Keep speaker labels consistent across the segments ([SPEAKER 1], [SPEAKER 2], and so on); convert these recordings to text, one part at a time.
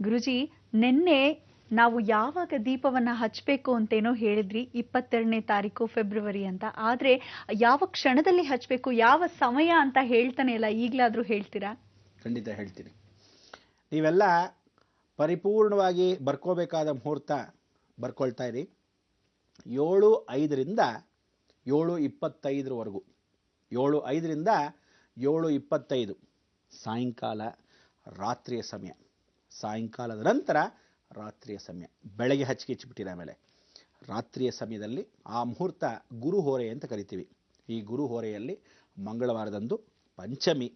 [SPEAKER 1] ಗುರುಜಿ, ನಿನ್ನೆ ನಾವು ಯಾವಾಗ ದೀಪವನ್ನ ಹಚ್ಚಬೇಕು ಅಂತೇನೋ ಹೇಳಿದ್ರಿ, 22ನೇ ತಾರೀಕು ಫೆಬ್ರವರಿ ಅಂತ. ಆದ್ರೆ ಯಾವ ಕ್ಷಣದಲ್ಲಿ ಹಚ್ಚಬೇಕು, ಯಾವ ಸಮಯ ಅಂತ ಹೇಳ್ತಾನೆ ಇಲ್ಲ. ಈಗಲಾದ್ರೂ ಹೇಳ್ತೀರಾ?
[SPEAKER 2] ಖಂಡಿತ ಹೇಳ್ತೀನಿ. ನೀವೆಲ್ಲ ಪರಿಪೂರ್ಣವಾಗಿ ಬರ್ಕೋಬೇಕಾದ ಮುಹೂರ್ತ ಬರ್ಕೊಳ್ತಾ ಇರಿ. 7:05ರಿಂದ 7:25 7:05ರಿಂದ 7:25 ಸಾಯಂಕಾಲ, ರಾತ್ರಿಯ ಸಮಯ. ಸಾಯಂಕಾಲದ ನಂತರ ರಾತ್ರಿಯ ಸಮಯ. ಬೆಳಗ್ಗೆ ಹಚ್ಚಿಬಿಟ್ಟಿರ ಆಮೇಲೆ ರಾತ್ರಿಯ ಸಮಯದಲ್ಲಿ ಆ ಮುಹೂರ್ತ ಗುರುಹೋರೆ ಅಂತ ಕರಿತೀವಿ. ಈ ಗುರುಹೋರೆಯಲ್ಲಿ ಮಂಗಳವಾರದಂದು ಪಂಚಮಿ.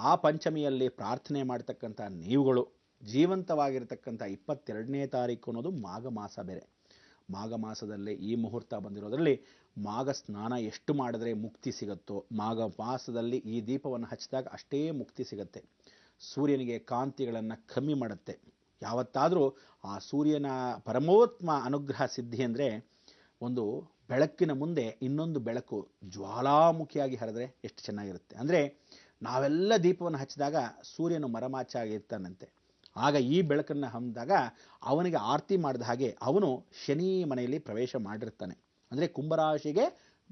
[SPEAKER 2] ಆ ಪಂಚಮಿಯಲ್ಲಿ ಪ್ರಾರ್ಥನೆ ಮಾಡ್ತಕ್ಕಂಥ ನೀವುಗಳು ಜೀವಂತವಾಗಿರ್ತಕ್ಕಂಥ 22ನೇ ತಾರೀಕು ಅನ್ನೋದು ಮಾಘ ಮಾಸ ಬೇರೆ. ಮಾಘ ಮಾಸದಲ್ಲಿ ಈ ಮುಹೂರ್ತ ಬಂದಿರೋದ್ರಲ್ಲಿ ಮಾಘ ಸ್ನಾನ ಎಷ್ಟು ಮಾಡಿದ್ರೆ ಮುಕ್ತಿ ಸಿಗುತ್ತೋ, ಮಾಘ ಮಾಸದಲ್ಲಿ ಈ ದೀಪವನ್ನು ಹಚ್ಚಿದಾಗ ಅಷ್ಟೇ ಮುಕ್ತಿ ಸಿಗುತ್ತೆ. ಸೂರ್ಯನಿಗೆ ಕಾಂತಿಗಳನ್ನು ಕಮ್ಮಿ ಮಾಡುತ್ತೆ. ಯಾವತ್ತಾದರೂ ಆ ಸೂರ್ಯನ ಪರಮೋತ್ಮ ಅನುಗ್ರಹ ಸಿದ್ಧಿ ಅಂದರೆ, ಒಂದು ಬೆಳಕಿನ ಮುಂದೆ ಇನ್ನೊಂದು ಬೆಳಕು ಜ್ವಾಲಾಮುಖಿಯಾಗಿ ಹರಿದ್ರೆ ಎಷ್ಟು ಚೆನ್ನಾಗಿರುತ್ತೆ. ಅಂದರೆ ನಾವೆಲ್ಲ ದೀಪವನ್ನು ಹಚ್ಚಿದಾಗ ಸೂರ್ಯನು ಮರಮಾಚಾಗಿರ್ತಾನಂತೆ. ಆಗ ಈ ಬೆಳಕನ್ನು ಹಮ್ಮಿದಾಗ ಅವನಿಗೆ ಆರತಿ ಮಾಡಿದ ಹಾಗೆ ಅವನು ಶನಿ ಮನೆಯಲ್ಲಿ ಪ್ರವೇಶ ಮಾಡಿರ್ತಾನೆ. ಅಂದರೆ ಕುಂಭರಾಶಿಗೆ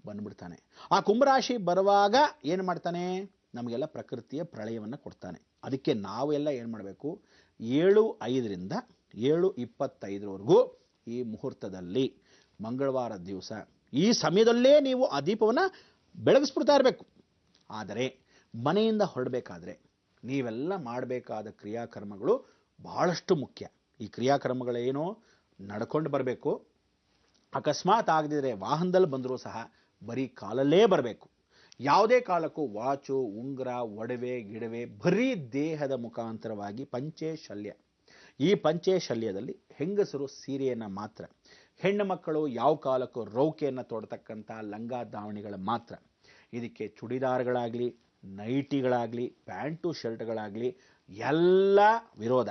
[SPEAKER 2] ಬಂದ್ಬಿಡ್ತಾನೆ. ಆ ಕುಂಭರಾಶಿ ಬರುವಾಗ ಏನು ಮಾಡ್ತಾನೆ? ನಮಗೆಲ್ಲ ಪ್ರಕೃತಿಯ ಪ್ರಳಯವನ್ನು ಕೊಡ್ತಾನೆ. ಅದಕ್ಕೆ ನಾವೆಲ್ಲ ಏನು ಮಾಡಬೇಕು? 7:05ರಿಂದ 7:25 ಈ ಮುಹೂರ್ತದಲ್ಲಿ ಮಂಗಳವಾರ ದಿವಸ ಈ ಸಮಯದಲ್ಲೇ ನೀವು ಆ ದೀಪವನ್ನು ಬೆಳಗಿಸ್ಬಿಡ್ತಾ ಇರಬೇಕು. ಆದರೆ ಮನೆಯಿಂದ ಹೊರಡಬೇಕಾದ್ರೆ ನೀವೆಲ್ಲ ಮಾಡಬೇಕಾದ ಕ್ರಿಯಾಕರ್ಮಗಳು ಬಹಳಷ್ಟು ಮುಖ್ಯ. ಈ ಕ್ರಿಯಾಕರ್ಮಗಳೇನೋ ನಡ್ಕೊಂಡು ಬರಬೇಕು. ಅಕಸ್ಮಾತ್ ಆಗದಿದ್ರೆ ವಾಹನದಲ್ಲಿ ಬಂದರೂ ಸಹ ಬರೀ ಕಾಲಲ್ಲೇ ಬರಬೇಕು. ಯಾವುದೇ ಕಾಲಕ್ಕೂ ವಾಚು, ಉಂಗುರ, ಒಡವೆ, ಗಿಡವೆ ಬರೀ ದೇಹದ ಮುಖಾಂತರವಾಗಿ ಪಂಚೆ ಶಲ್ಯ. ಈ ಪಂಚೆ ಶಲ್ಯದಲ್ಲಿ ಹೆಂಗಸರು ಸೀರೆಯನ್ನು ಮಾತ್ರ, ಹೆಣ್ಣು ಮಕ್ಕಳು ಯಾವ ಕಾಲಕ್ಕೂ ರೌಕೆಯನ್ನು ತೊಡತಕ್ಕಂಥ ಲಂಗ ದಾವಣಿಗಳ ಮಾತ್ರ. ಇದಕ್ಕೆ ಚುಡಿದಾರ್ಗಳಾಗಲಿ, ನೈಟಿಗಳಾಗಲಿ, ಪ್ಯಾಂಟು ಶರ್ಟ್ಗಳಾಗಲಿ ಎಲ್ಲ ವಿರೋಧ.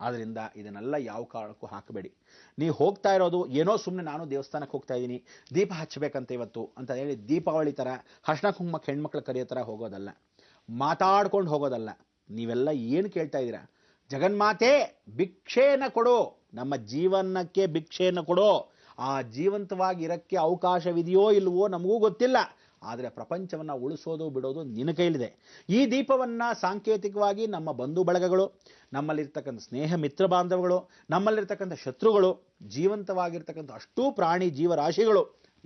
[SPEAKER 2] ಆದ್ದರಿಂದ ಇದನ್ನೆಲ್ಲ ಯಾವ ಕಾರಣಕ್ಕೂ ಹಾಕಬೇಡಿ. ನೀವು ಹೋಗ್ತಾ ಇರೋದು ಏನೋ ಸುಮ್ಮನೆ ನಾನು ದೇವಸ್ಥಾನಕ್ಕೆ ಹೋಗ್ತಾ ಇದ್ದೀನಿ, ದೀಪ ಹಚ್ಚಬೇಕಂತ ಇವತ್ತು ಅಂತ ಹೇಳಿ ದೀಪಾವಳಿ ಥರ ಅರ್ಶಿನ ಕುಂಕುಮಕ್ಕೆ ಹೆಣ್ಮಕ್ಳು ಕರೆಯೋ ಥರ ಹೋಗೋದಲ್ಲ, ಮಾತಾಡ್ಕೊಂಡು ಹೋಗೋದಲ್ಲ. ನೀವೆಲ್ಲ ಏನು ಕೇಳ್ತಾ ಇದ್ದೀರಾ? ಜಗನ್ಮಾತೆ ಭಿಕ್ಷೆಯನ್ನು ಕೊಡು, ನಮ್ಮ ಜೀವನಕ್ಕೆ ಭಿಕ್ಷೆಯನ್ನು ಕೊಡು. ಆ ಜೀವಂತವಾಗಿ ಇರೋಕ್ಕೆ ಅವಕಾಶವಿದೆಯೋ ಇಲ್ವೋ ನಮಗೂ ಗೊತ್ತಿಲ್ಲ. ಆದರೆ ಪ್ರಪಂಚವನ್ನು ಉಳಿಸೋದು ಬಿಡೋದು ನಿನ್ನ ಕೈಲಿದೆ. ಈ ದೀಪವನ್ನು ಸಾಂಕೇತಿಕವಾಗಿ ನಮ್ಮ ಬಂಧು ಬಳಗಗಳು, ನಮ್ಮಲ್ಲಿರ್ತಕ್ಕಂಥ ಸ್ನೇಹ ಮಿತ್ರ ಬಾಂಧವಗಳು, ನಮ್ಮಲ್ಲಿರ್ತಕ್ಕಂಥ ಶತ್ರುಗಳು, ಜೀವಂತವಾಗಿರ್ತಕ್ಕಂಥ ಅಷ್ಟೂ ಪ್ರಾಣಿ ಜೀವರಾಶಿಗಳು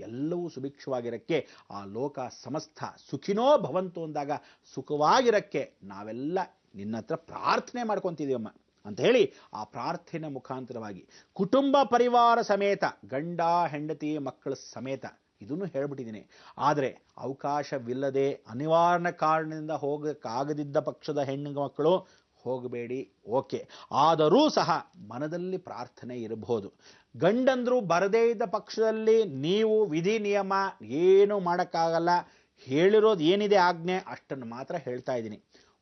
[SPEAKER 2] ಎಲ್ಲವೂ ಸುಭಿಕ್ಷವಾಗಿರಕ್ಕೆ, ಆ ಲೋಕ ಸಮಸ್ತ ಸುಖಿನೋ ಭವಂತು ಅಂದಾಗ ಸುಖವಾಗಿರಕ್ಕೆ ನಾವೆಲ್ಲ ನಿನ್ನ ಹತ್ರ ಪ್ರಾರ್ಥನೆ ಮಾಡ್ಕೊತಿದ್ದೀವಮ್ಮ ಅಂತ ಹೇಳಿ, ಆ ಪ್ರಾರ್ಥನೆ ಮುಖಾಂತರವಾಗಿ ಕುಟುಂಬ ಪರಿವಾರ ಸಮೇತ, ಗಂಡ ಹೆಂಡತಿ ಮಕ್ಕಳ ಸಮೇತ ಇದನ್ನು ಹೇಳ್ಬಿಟ್ಟಿದ್ದೀನಿ. ಆದರೆ ಅವಕಾಶವಿಲ್ಲದೆ ಅನಿವಾರ್ಯ ಕಾರಣದಿಂದ ಹೋಗಕ್ಕಾಗದಿದ್ದ ಪಕ್ಷದ ಹೆಣ್ಣು ಮಕ್ಕಳು ಹೋಗಬೇಡಿ, ಓಕೆ. ಆದರೂ ಸಹ ಮನದಲ್ಲಿ ಪ್ರಾರ್ಥನೆ ಇರಬಹುದು. ಗಂಡಂದ್ರು ಬರದೇ ಇದ್ದ ಪಕ್ಷದಲ್ಲಿ ನೀವು ವಿಧಿ ನಿಯಮ ಏನು ಮಾಡೋಕ್ಕಾಗಲ್ಲ. ಹೇಳಿರೋದು ಏನಿದೆ ಆಜ್ಞೆ ಅಷ್ಟನ್ನು ಮಾತ್ರ ಹೇಳ್ತಾ ಇದ್ದೀನಿ.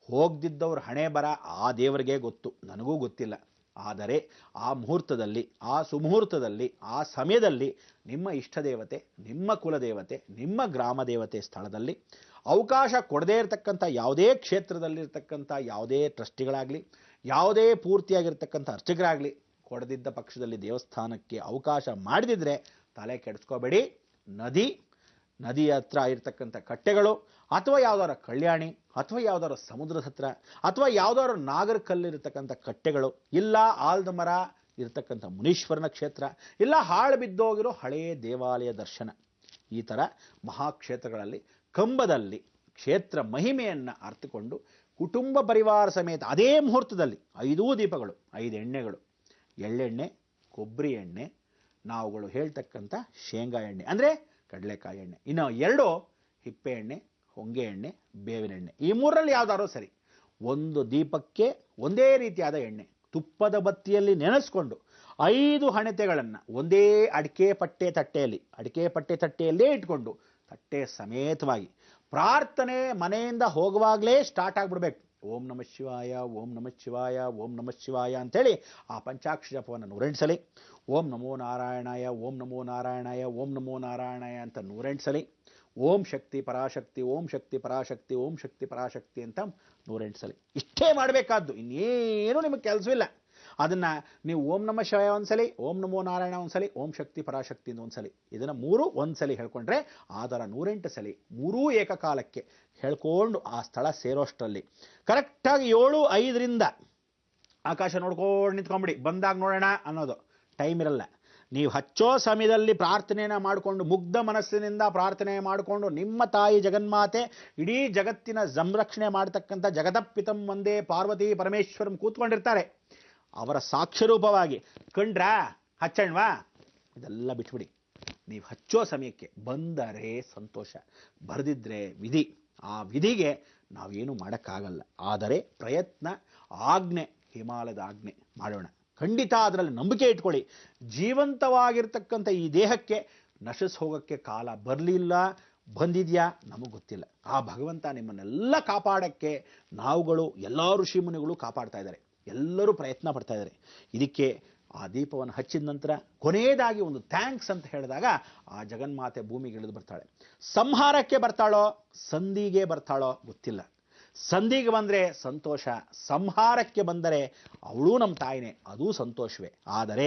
[SPEAKER 2] ಹೋಗ್ದಿದ್ದವ್ರ ಹಣೆ ಬರ ಆ ದೇವರಿಗೆ ಗೊತ್ತು, ನನಗೂ ಗೊತ್ತಿಲ್ಲ. ಆದರೆ ಆ ಮುಹೂರ್ತದಲ್ಲಿ, ಆ ಸುಮುಹೂರ್ತದಲ್ಲಿ, ಆ ಸಮಯದಲ್ಲಿ ನಿಮ್ಮ ಇಷ್ಟ ದೇವತೆ, ನಿಮ್ಮ ಕುಲದೇವತೆ, ನಿಮ್ಮ ಗ್ರಾಮ ದೇವತೆ ಸ್ಥಳದಲ್ಲಿ ಅವಕಾಶ ಕೊಡದೇ ಇರತಕ್ಕಂಥ ಯಾವುದೇ ಕ್ಷೇತ್ರದಲ್ಲಿರ್ತಕ್ಕಂಥ ಯಾವುದೇ ಟ್ರಸ್ಟಿಗಳಾಗಲಿ, ಯಾವುದೇ ಪೂರ್ತಿಯಾಗಿರ್ತಕ್ಕಂಥ ಅರ್ಚಕರಾಗಲಿ ಕೊಡದಿದ್ದ ಪಕ್ಷದಲ್ಲಿ ದೇವಸ್ಥಾನಕ್ಕೆ ಅವಕಾಶ ಮಾಡದಿದ್ದರೆ ತಲೆ ಕೆಡಿಸ್ಕೋಬೇಡಿ. ನದಿ ಹತ್ರ ಇರ್ತಕ್ಕಂಥ ಕಟ್ಟೆಗಳು, ಅಥವಾ ಯಾವುದಾದ್ರು ಕಲ್ಯಾಣಿ, ಅಥವಾ ಯಾವುದಾದ್ರು ಸಮುದ್ರದ ಹತ್ರ, ಅಥವಾ ಯಾವುದಾದ್ರು ನಾಗರ ಕಲ್ಲಿರ್ತಕ್ಕಂಥ ಕಟ್ಟೆಗಳು, ಇಲ್ಲ ಆಲದ ಮರ ಇರ್ತಕ್ಕಂಥ ಮುನೀಶ್ವರನ ಕ್ಷೇತ್ರ, ಇಲ್ಲ ಹಾಳು ಬಿದ್ದೋಗಿರೋ ಹಳೆಯ ದೇವಾಲಯ ದರ್ಶನ, ಈ ಥರ ಮಹಾಕ್ಷೇತ್ರಗಳಲ್ಲಿ ಕಂಬದಲ್ಲಿ ಕ್ಷೇತ್ರ ಮಹಿಮೆಯನ್ನು ಅರ್ಥಕೊಂಡು ಕುಟುಂಬ ಪರಿವಾರ ಸಮೇತ ಅದೇ ಮುಹೂರ್ತದಲ್ಲಿ 5 ದೀಪಗಳು, 5 ಎಣ್ಣೆಗಳು, ಎಳ್ಳೆಣ್ಣೆ, ಕೊಬ್ಬರಿ ಎಣ್ಣೆ, ನಾವುಗಳು ಹೇಳ್ತಕ್ಕಂಥ ಶೇಂಗಾ ಎಣ್ಣೆ ಅಂದರೆ ಕಡಲೆಕಾಯಿ ಎಣ್ಣೆ, ಇನ್ನು 2 ಹಿಪ್ಪೆ ಎಣ್ಣೆ, ಹೊಂಗೆ ಎಣ್ಣೆ, ಬೇವಿನ ಎಣ್ಣೆ, ಈ 3ರಲ್ಲಿ ಯಾವ್ದಾರೋ ಸರಿ. ಒಂದು ದೀಪಕ್ಕೆ ಒಂದೇ ರೀತಿಯಾದ ಎಣ್ಣೆ ತುಪ್ಪದ ಬತ್ತಿಯಲ್ಲಿ ನೆನೆಸ್ಕೊಂಡು 5 ಹಣತೆಗಳನ್ನು ಒಂದೇ ಅಡಿಕೆ ಪಟ್ಟೆ ತಟ್ಟೆಯಲ್ಲೇ ಇಟ್ಕೊಂಡು ತಟ್ಟೆ ಸಮೇತವಾಗಿ ಪ್ರಾರ್ಥನೆ ಮನೆಯಿಂದ ಹೋಗುವಾಗಲೇ ಸ್ಟಾರ್ಟ್ ಆಗಿಬಿಡ್ಬೇಕು. ಓಂ ನಮಃ ಶಿವಾಯ, ಓಂ ನಮಃ ಶಿವಾಯ, ಓಂ ನಮಃ ಶಿವಾಯ ಅಂಥೇಳಿ ಆ ಪಂಚಾಕ್ಷರ ಜಪವನ್ನು 108 ಸಲ, ಓಂ ನಮೋ ನಾರಾಯಣಾಯ, ಓಂ ನಮೋ ನಾರಾಯಣಾಯ, ಓಂ ನಮೋ ನಾರಾಯಣಾಯ ಅಂತ 108 ಸಲ, ಓಂ ಶಕ್ತಿ ಪರಾಶಕ್ತಿ, ಓಂ ಶಕ್ತಿ ಪರಾಶಕ್ತಿ, ಓಂ ಶಕ್ತಿ ಪರಾಶಕ್ತಿ ಅಂತ 108 ಸಲ. ಇಷ್ಟೇ ಮಾಡಬೇಕಾದ್ದು, ಇನ್ನೇನು ನಿಮಗೆ ಕೆಲಸವಿಲ್ಲ. ಅದನ್ನು ನೀವು ಓಂ ನಮಃ ಶಿವಾಯ ಒಂದ್ಸಲಿ, ಓಂ ನಮೋ ನಾರಾಯಣ ಒಂದ್ಸಲಿ, ಓಂ ಶಕ್ತಿ ಪರಾಶಕ್ತಿ ಅಂತ ಒಂದ್ಸಲಿ, ಇದನ್ನು 3 ಒಂದ್ಸಲಿ ಹೇಳ್ಕೊಂಡ್ರೆ ಆದರ 108 ಸಲಿ 3 ಏಕಕಾಲಕ್ಕೆ ಹೇಳ್ಕೊಂಡು ಆ ಸ್ಥಳ ಸೇರೋಷ್ಟರಲ್ಲಿ ಕರೆಕ್ಟಾಗಿ 7:05 ಆಕಾಶ ನೋಡ್ಕೊಂಡು ನಿಂತ್ಕೊಂಬಿಡಿ. ಬಂದಾಗ ನೋಡೋಣ ಅನ್ನೋದು ಟೈಮ್ ಇರಲ್ಲ. ನೀವು ಹಚ್ಚೋ ಸಮಯದಲ್ಲಿ ಪ್ರಾರ್ಥನೆಯನ್ನು ಮಾಡಿಕೊಂಡು, ಮುಗ್ಧ ಮನಸ್ಸಿನಿಂದ ಪ್ರಾರ್ಥನೆ ಮಾಡಿಕೊಂಡು, ನಿಮ್ಮ ತಾಯಿ ಜಗನ್ಮಾತೆ ಇಡೀ ಜಗತ್ತಿನ ಸಂರಕ್ಷಣೆ ಮಾಡ್ತಕ್ಕಂಥ ಜಗದಪ್ಪಿತಂ ಒಂದೇ ಪಾರ್ವತಿ ಪರಮೇಶ್ವರಂ ಕೂತ್ಕೊಂಡಿರ್ತಾರೆ. ಅವರ ಸಾಕ್ಷ್ಯರೂಪವಾಗಿ ಕಂಡ್ರಾ ಹಚ್ಚಣ್ವಾ, ಇದೆಲ್ಲ ಬಿಟ್ಬಿಡಿ. ನೀವು ಹಚ್ಚೋ ಸಮಯಕ್ಕೆ ಬಂದರೆ ಸಂತೋಷ, ಬರೆದಿದ್ರೆ ವಿಧಿ. ಆ ವಿಧಿಗೆ ನಾವೇನು ಮಾಡೋಕ್ಕಾಗಲ್ಲ. ಆದರೆ ಪ್ರಯತ್ನ, ಆಜ್ಞೆ ಹಿಮಾಲಯದ ಆಜ್ಞೆ ಮಾಡೋಣ. ಖಂಡಿತ ಅದರಲ್ಲಿ ನಂಬಿಕೆ ಇಟ್ಕೊಳ್ಳಿ. ಜೀವಂತವಾಗಿರ್ತಕ್ಕಂಥ ಈ ದೇಹಕ್ಕೆ ನಶಿಸ್ ಹೋಗೋಕ್ಕೆ ಕಾಲ ಬರಲಿಲ್ಲ, ಬಂದಿದೆಯಾ ನಮಗೆ ಗೊತ್ತಿಲ್ಲ. ಆ ಭಗವಂತ ನಿಮ್ಮನ್ನೆಲ್ಲ ಕಾಪಾಡೋಕ್ಕೆ ನಾವುಗಳು ಎಲ್ಲ ಋಷಿಮುನಿಗಳು ಕಾಪಾಡ್ತಾ ಇದ್ದಾರೆ, ಎಲ್ಲರೂ ಪ್ರಯತ್ನ ಪಡ್ತಾ ಇದ್ದಾರೆ. ಇದಕ್ಕೆ ಆ ದೀಪವನ್ನು ಹಚ್ಚಿದ ನಂತರ ಕೊನೆಯದಾಗಿ ಒಂದು ಥ್ಯಾಂಕ್ಸ್ ಅಂತ ಹೇಳಿದಾಗ ಆ ಜಗನ್ಮಾತೆ ಭೂಮಿಗೆ ಇಳಿದು ಬರ್ತಾಳೆ. ಸಂಹಾರಕ್ಕೆ ಬರ್ತಾಳೋ ಸಂಧಿಗೆ ಬರ್ತಾಳೋ ಗೊತ್ತಿಲ್ಲ. ಸಂಧಿಗೆ ಬಂದರೆ ಸಂತೋಷ, ಸಂಹಾರಕ್ಕೆ ಬಂದರೆ ಅವಳು ನಮ್ಮ ತಾಯಿನೇ, ಅದೂ ಸಂತೋಷವೇ. ಆದರೆ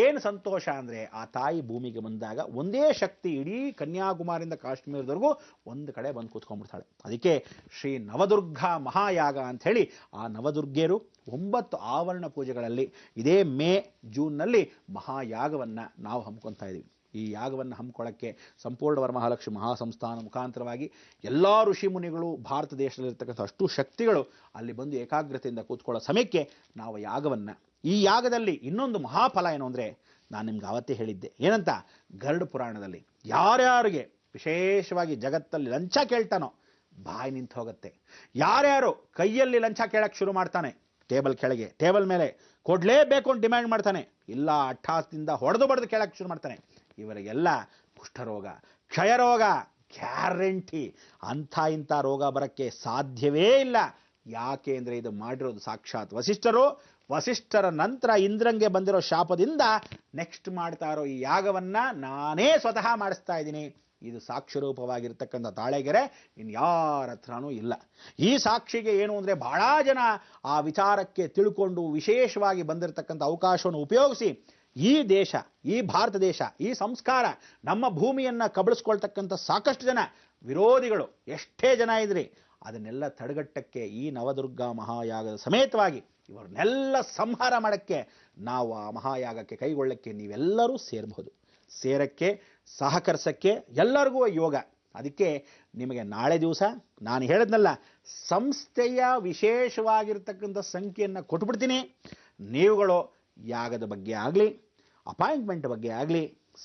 [SPEAKER 2] ಏನು ಸಂತೋಷ ಅಂದರೆ ಆ ತಾಯಿ ಭೂಮಿಗೆ ಬಂದಾಗ ಒಂದೇ ಶಕ್ತಿ ಇಡೀ ಕನ್ಯಾಕುಮಾರಿಯಿಂದ ಕಾಶ್ಮೀರದವರೆಗೂ ಒಂದು ಕಡೆ ಬಂದು ಕೂತ್ಕೊಂಡ್ಬಿಡ್ತಾಳೆ. ಅದಕ್ಕೆ ಶ್ರೀ ನವದುರ್ಗಾ ಮಹಾಯಾಗ ಅಂಥೇಳಿ ಆ ನವದುರ್ಗೆಯರು 9 ಆವರಣ ಪೂಜೆಗಳಲ್ಲಿ ಇದೇ ಮೇ ಜೂನ್ನಲ್ಲಿ ಮಹಾಯಾಗವನ್ನು ನಾವು ಹಮ್ಮಿಕೊಳ್ತಾ ಇದ್ದೀವಿ. ಈ ಯಾಗವನ್ನು ಹಮ್ಮಿಕೊಳ್ಳೋಕ್ಕೆ ಸಂಪೂರ್ಣ ವರಮಹಾಲಕ್ಷ್ಮಿ ಮಹಾಸಂಸ್ಥಾನ ಮುಖಾಂತರವಾಗಿ ಎಲ್ಲ ಋಷಿ ಮುನಿಗಳು, ಭಾರತ ದೇಶದಲ್ಲಿರ್ತಕ್ಕಂಥ ಅಷ್ಟು ಶಕ್ತಿಗಳು ಅಲ್ಲಿ ಬಂದು ಏಕಾಗ್ರತೆಯಿಂದ ಕೂತ್ಕೊಳ್ಳೋ ಸಮಯಕ್ಕೆ ನಾವು ಯಾಗವನ್ನು, ಈ ಯಾಗದಲ್ಲಿ ಇನ್ನೊಂದು ಮಹಾಫಲ ಏನು ಅಂದರೆ ನಾನು ನಿಮ್ಗೆ ಅವತ್ತೇ ಹೇಳಿದ್ದೆ. ಏನಂತ? ಗರುಡ ಪುರಾಣದಲ್ಲಿ ಯಾರ್ಯಾರಿಗೆ ವಿಶೇಷವಾಗಿ ಜಗತ್ತಲ್ಲಿ ಲಂಚ ಕೇಳ್ತಾನೋ ಬಾಯಿ ನಿಂತು ಹೋಗುತ್ತೆ. ಯಾರ್ಯಾರು ಕೈಯಲ್ಲಿ ಲಂಚ ಕೇಳಕ್ಕೆ ಶುರು ಮಾಡ್ತಾನೆ, ಟೇಬಲ್ ಕೆಳಗೆ, ಟೇಬಲ್ ಮೇಲೆ ಕೊಡಲೇಬೇಕು ಅಂತ ಡಿಮ್ಯಾಂಡ್ ಮಾಡ್ತಾನೆ, ಇಲ್ಲ ಅಟ್ಟಾಸದಿಂದ ಹೊಡೆದು ಕೇಳಕ್ಕೆ ಶುರು ಮಾಡ್ತಾನೆ, ಇವರಿಗೆಲ್ಲ ಕುಷ್ಠರೋಗ, ಕ್ಷಯರೋಗ ಗ್ಯಾರಂಟಿ. ಇಂಥ ರೋಗ ಬರೋಕ್ಕೆ ಸಾಧ್ಯವೇ ಇಲ್ಲ. ಯಾಕೆ ಅಂದರೆ ಇದು ಮಾಡಿರೋದು ಸಾಕ್ಷಾತ್ ವಸಿಷ್ಠರು. ವಸಿಷ್ಠರ ನಂತರ ಇಂದ್ರಂಗೆ ಬಂದಿರೋ ಶಾಪದಿಂದ ನೆಕ್ಸ್ಟ್ ಮಾಡ್ತಾ ಇರೋ ಈ ಯಾಗವನ್ನು ನಾನೇ ಸ್ವತಃ ಮಾಡಿಸ್ತಾ ಇದ್ದೀನಿ. ಇದು ಸಾಕ್ಷ್ಯರೂಪವಾಗಿರ್ತಕ್ಕಂಥ ತಾಳೆಗೆರೆ ಇನ್ಯಾರ ಹತ್ರನೂ ಇಲ್ಲ. ಈ ಸಾಕ್ಷಿಗೆ ಏನು ಅಂದರೆ ಬಹಳ ಜನ ಆ ವಿಚಾರಕ್ಕೆ ತಿಳ್ಕೊಂಡು ವಿಶೇಷವಾಗಿ ಬಂದಿರತಕ್ಕಂಥ ಅವಕಾಶವನ್ನು ಉಪಯೋಗಿಸಿ ಈ ದೇಶ, ಈ ಭಾರತ ದೇಶ, ಈ ಸಂಸ್ಕಾರ, ನಮ್ಮ ಭೂಮಿಯನ್ನು ಕಬಳಿಸ್ಕೊಳ್ತಕ್ಕಂಥ ಸಾಕಷ್ಟು ಜನ ವಿರೋಧಿಗಳು ಎಷ್ಟೇ ಜನ ಇದ್ರಿ, ಅದನ್ನೆಲ್ಲ ತಡೆಗಟ್ಟಕ್ಕೆ ಈ ನವದುರ್ಗಾ ಮಹಾಯಾಗದ ಸಮೇತವಾಗಿ ಇವರನ್ನೆಲ್ಲ ಸಂಹಾರ ಮಾಡೋಕ್ಕೆ ನಾವು ಆ ಮಹಾಯಾಗಕ್ಕೆ ಕೈಗೊಳ್ಳಕ್ಕೆ ನೀವೆಲ್ಲರೂ ಸೇರಬಹುದು. ಸೇರಕ್ಕೆ ಸಹಕರಿಸಕ್ಕೆ ಎಲ್ಲರಿಗೂ ಯೋಗ. ಅದಕ್ಕೆ ನಿಮಗೆ ನಾಳೆ ದಿವಸ ನಾನು ಹೇಳಿದ್ನಲ್ಲ, ಸಂಸ್ಥೆಯ ವಿಶೇಷವಾಗಿರ್ತಕ್ಕಂಥ ಸಂಖ್ಯೆಯನ್ನು ಕೊಟ್ಬಿಡ್ತೀನಿ. ನೀವುಗಳು ಯಾಗದ ಬಗ್ಗೆ ಆಗಲಿ, ಅಪಾಯಿಂಟ್ಮೆಂಟ್ ಬಗ್ಗೆ ಆಗಲಿ,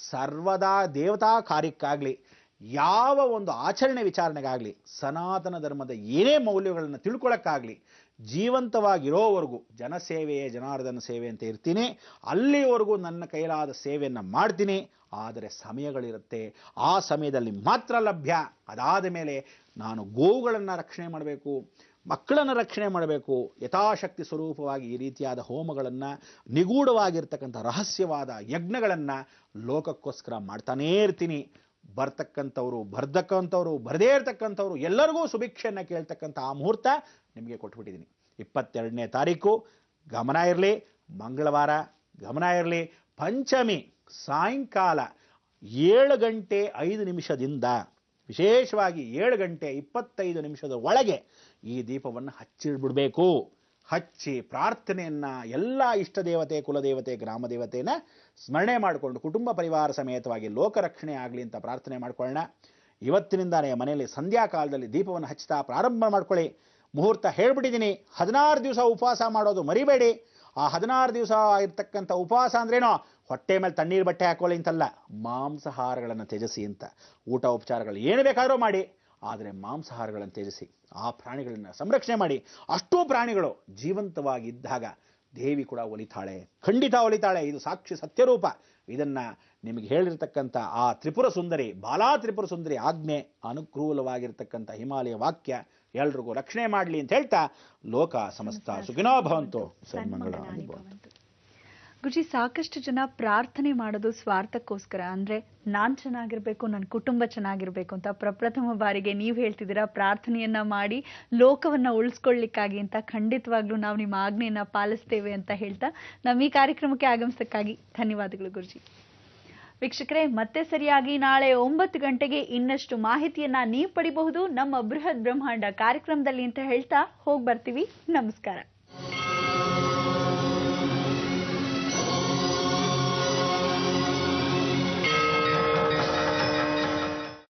[SPEAKER 2] ಸರ್ವದಾ ದೇವತಾ ಕಾರ್ಯಕ್ಕಾಗಲಿ, ಯಾವ ಒಂದು ಆಚರಣೆ ವಿಚಾರಣೆಗಾಗಲಿ, ಸನಾತನ ಧರ್ಮದ ಏನೇ ಮೌಲ್ಯಗಳನ್ನು ತಿಳ್ಕೊಳ್ಳೋಕ್ಕಾಗಲಿ, ಜೀವಂತವಾಗಿರೋವರೆಗೂ ಜನಸೇವೆಯೇ ಜನಾರ್ದನ ಸೇವೆ ಅಂತ ಇರ್ತೀನಿ. ಅಲ್ಲಿವರೆಗೂ ನನ್ನ ಕೈಲಾದ ಸೇವೆಯನ್ನು ಮಾಡ್ತೀನಿ. ಆದರೆ ಸಮಯಗಳಿರುತ್ತೆ, ಆ ಸಮಯದಲ್ಲಿ ಮಾತ್ರ ಲಭ್ಯ. ಅದಾದ ಮೇಲೆ ನಾನು ಗೋವುಗಳನ್ನು ರಕ್ಷಣೆ ಮಾಡಬೇಕು, ಮಕ್ಕಳನ್ನು ರಕ್ಷಣೆ ಮಾಡಬೇಕು. ಯಥಾಶಕ್ತಿ ಸ್ವರೂಪವಾಗಿ ಈ ರೀತಿಯಾದ ಹೋಮಗಳನ್ನು, ನಿಗೂಢವಾಗಿರ್ತಕ್ಕಂಥ ರಹಸ್ಯವಾದ ಯಜ್ಞಗಳನ್ನು ಲೋಕಕ್ಕೋಸ್ಕರ ಮಾಡ್ತಾನೇ ಇರ್ತೀನಿ. ಬರ್ತಕ್ಕಂಥವ್ರು, ಬರದೇ ಇರ್ತಕ್ಕಂಥವ್ರು ಎಲ್ಲರಿಗೂ ಸುಭಿಕ್ಷೆಯನ್ನು ಕೇಳ್ತಕ್ಕಂಥ ಆ ಮುಹೂರ್ತ ನಿಮಗೆ ಕೊಟ್ಬಿಟ್ಟಿದ್ದೀನಿ. 22ನೇ ತಾರೀಕು ಗಮನ ಇರಲಿ, ಮಂಗಳವಾರ ಗಮನ ಇರಲಿ, ಪಂಚಮಿ ಸಾಯಂಕಾಲ 7:05 ವಿಶೇಷವಾಗಿ 7:25 ಒಳಗೆ ಈ ದೀಪವನ್ನು ಹಚ್ಚಿಬಿಡಬೇಕು. ಹಚ್ಚಿ ಪ್ರಾರ್ಥನೆಯನ್ನು ಎಲ್ಲ ಇಷ್ಟ ದೇವತೆ, ಕುಲದೇವತೆ, ಗ್ರಾಮ ದೇವತೆಯನ್ನು ಸ್ಮರಣೆ ಮಾಡಿಕೊಂಡು ಕುಟುಂಬ ಪರಿವಾರ ಸಮೇತವಾಗಿ ಲೋಕರಕ್ಷಣೆ ಆಗಲಿ ಅಂತ ಪ್ರಾರ್ಥನೆ ಮಾಡ್ಕೊಳ್ಳೋಣ. ಇವತ್ತಿನಿಂದಾನೇ ಮನೆಯಲ್ಲಿ ಸಂಧ್ಯಾಕಾಲದಲ್ಲಿ ದೀಪವನ್ನು ಹಚ್ತಾ ಪ್ರಾರಂಭ ಮಾಡ್ಕೊಳ್ಳಿ. ಮುಹೂರ್ತ ಹೇಳ್ಬಿಟ್ಟಿದ್ದೀನಿ. 16 ದಿವಸ ಉಪವಾಸ ಮಾಡೋದು ಮರಿಬೇಡಿ. ಆ 16 ದಿವಸ ಇರ್ತಕ್ಕಂಥ ಉಪವಾಸ ಅಂದ್ರೇನೋ ಹೊಟ್ಟೆ ಮೇಲೆ ತಣ್ಣೀರು ಬಟ್ಟೆ ಹಾಕೊಳ್ಳಿ ಅಂತಲ್ಲ, ಮಾಂಸಾಹಾರಗಳನ್ನು ತ್ಯಜಿಸಿ ಅಂತ. ಊಟ ಉಪಚಾರಗಳು ಏನು ಬೇಕಾದರೂ ಮಾಡಿ, ಆದರೆ ಮಾಂಸಾಹಾರಗಳನ್ನು ತ್ಯಜಿಸಿ. ಆ ಪ್ರಾಣಿಗಳನ್ನು ಸಂರಕ್ಷಣೆ ಮಾಡಿ. ಅಷ್ಟೂ ಪ್ರಾಣಿಗಳು ಜೀವಂತವಾಗಿದ್ದಾಗ ದೇವಿ ಕೂಡ ಒಲಿತಾಳೆ, ಖಂಡಿತ ಒಲಿತಾಳೆ. ಇದು ಸಾಕ್ಷಿ ಸತ್ಯರೂಪ. ಇದನ್ನು ನಿಮಗೆ ಹೇಳಿರ್ತಕ್ಕಂಥ ಆ ತ್ರಿಪುರ ಸುಂದರಿ, ಬಾಲಾ ತ್ರಿಪುರ ಸುಂದರಿ ಆಜ್ಞೆ, ಅನುಕೂಲವಾಗಿರ್ತಕ್ಕಂಥ ಹಿಮಾಲಯ ವಾಕ್ಯ ಎಲ್ರಿಗೂ ರಕ್ಷಣೆ ಮಾಡಲಿ ಅಂತ ಹೇಳ್ತಾ, ಲೋಕ ಸಮಸ್ತ ಸುಖಿನೋ ಭವಂತು. ಸನ್ಮಂಗಳಾನಿ ಭವಂತು.
[SPEAKER 1] ಗುರುಜಿ, ಸಾಕಷ್ಟು ಜನ ಪ್ರಾರ್ಥನೆ ಮಾಡೋದು ಸ್ವಾರ್ಥಕ್ಕೋಸ್ಕರ. ಅಂದ್ರೆ ನಾನ್ ಚೆನ್ನಾಗಿರ್ಬೇಕು, ನನ್ನ ಕುಟುಂಬ ಚೆನ್ನಾಗಿರ್ಬೇಕು ಅಂತ. ಪ್ರಪ್ರಥಮ ಬಾರಿಗೆ ನೀವ್ ಹೇಳ್ತಿದ್ದೀರಾ ಪ್ರಾರ್ಥನೆಯನ್ನ ಮಾಡಿ ಲೋಕವನ್ನ ಉಳಿಸ್ಕೊಳ್ಳಿಕ್ಕಾಗಿ ಅಂತ. ಖಂಡಿತವಾಗ್ಲೂ ನಾವು ನಿಮ್ಮ ಆಜ್ಞೆಯನ್ನ ಪಾಲಿಸ್ತೇವೆ ಅಂತ ಹೇಳ್ತಾ ನಮ್ಮ ಈ ಕಾರ್ಯಕ್ರಮಕ್ಕೆ ಆಗಮಿಸಕ್ಕಾಗಿ ಧನ್ಯವಾದಗಳು ಗುರುಜಿ. ವೀಕ್ಷಕರೇ, ಮತ್ತೆ ಸರಿಯಾಗಿ ನಾಳೆ 9 ಗಂಟೆಗೆ ಇನ್ನಷ್ಟು ಮಾಹಿತಿಯನ್ನ ನೀವು ಪಡಿಬಹುದು ನಮ್ಮ ಬೃಹತ್ ಬ್ರಹ್ಮಾಂಡ ಕಾರ್ಯಕ್ರಮದಲ್ಲಿ ಅಂತ ಹೇಳ್ತಾ ಹೋಗ್ಬರ್ತೀವಿ. ನಮಸ್ಕಾರ.